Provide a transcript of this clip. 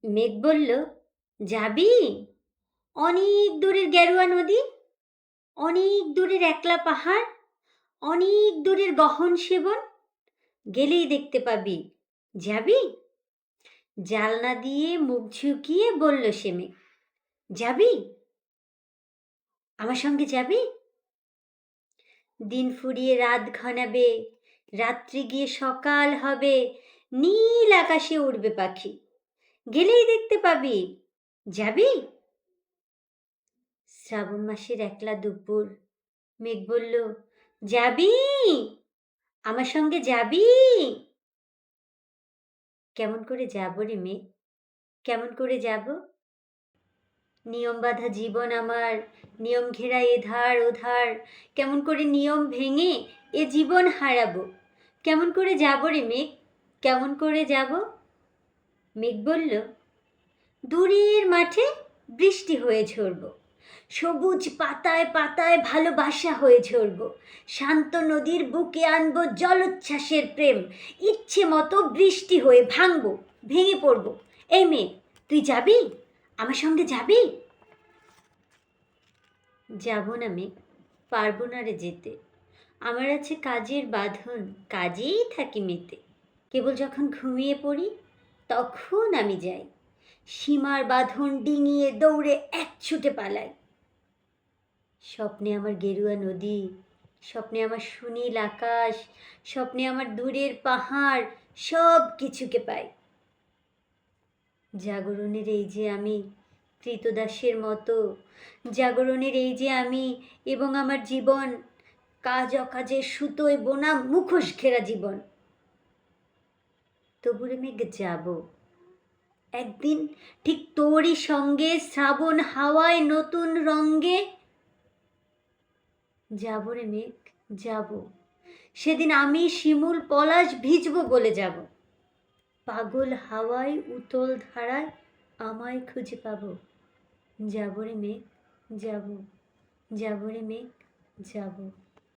মেঘ বলল, যাবি? অনেক দূরের গেরুয়া নদী, অনেক দূরের একলা পাহাড়, অনেক দূরের গহন সেবন, গেলেই দেখতে পাবি। যাবি? জালনা দিয়ে মুখ ঝুঁকিয়ে বলল সে মেঘ, যাবি? আমার সঙ্গে যাবি? দিন ফুরিয়ে রাত ঘনাবে, রাত্রি গিয়ে সকাল হবে, নীল আকাশে উড়বে পাখি, গেলেই দেখতে পাবি। যাবি? শ্রাবণ মাসের একলা দুপুর, মেঘ বলল, যাবি? আমার সঙ্গে যাবি? কেমন করে যাব রে মেঘ, কেমন করে যাব? নিয়ম বাঁধা জীবন আমার, নিয়ম ঘেরা এধার ওধার, কেমন করে নিয়ম ভেঙে এ জীবন হারাবো? কেমন করে যাব রে মেঘ, কেমন করে যাব? মেঘ বলল, দূরের মাঠে বৃষ্টি হয়ে ঝরব, সবুজ পাতায় পাতায় ভালোবাসা হয়ে ঝরব, শান্ত নদীর বুকে আনবো জলোচ্ছ্বাসের প্রেম, ইচ্ছে মতো বৃষ্টি হয়ে ভাঙবো, ভেঙে পড়বো। এই মেঘ, তুই যাবি? আমার সঙ্গে যাবি? যাব না মেঘ, পারবো না রে যেতে, আমার আছে কাজের বাঁধন, কাজেই থাকি মেতে, কেবল যখন ঘুমিয়ে পড়ি তখন আমি যাই, সীমার বাঁধন ডিঙিয়ে দৌড়ে এক ছুটে পালাই। স্বপ্নে আমার গেরুয়া নদী, স্বপ্নে আমার সুনীল আকাশ, স্বপ্নে আমার দূরের পাহাড়, সব কিছুকে পাই। জাগরণের এই যে আমি কৃতদাসের মতো, জাগরণের এই যে আমি এবং আমার জীবন, কাজ অকাজের সুতোয় বোনা মুখোশ ঘেরা জীবন। তবুরে মেঘ যাব, একদিন ঠিক তোরই সঙ্গে শ্রাবণ হাওয়ায় নতুন রঙ্গে যাব রে মেঘ, যাব, সেদিন আমি শিমুল পলাশ ভিজব বলে যাব, পাগল হাওয়ায় উতল ধারায় আমায় খুঁজে পাবো। যাব রে মেঘ, যাব, যাব রে মেঘ, যাব।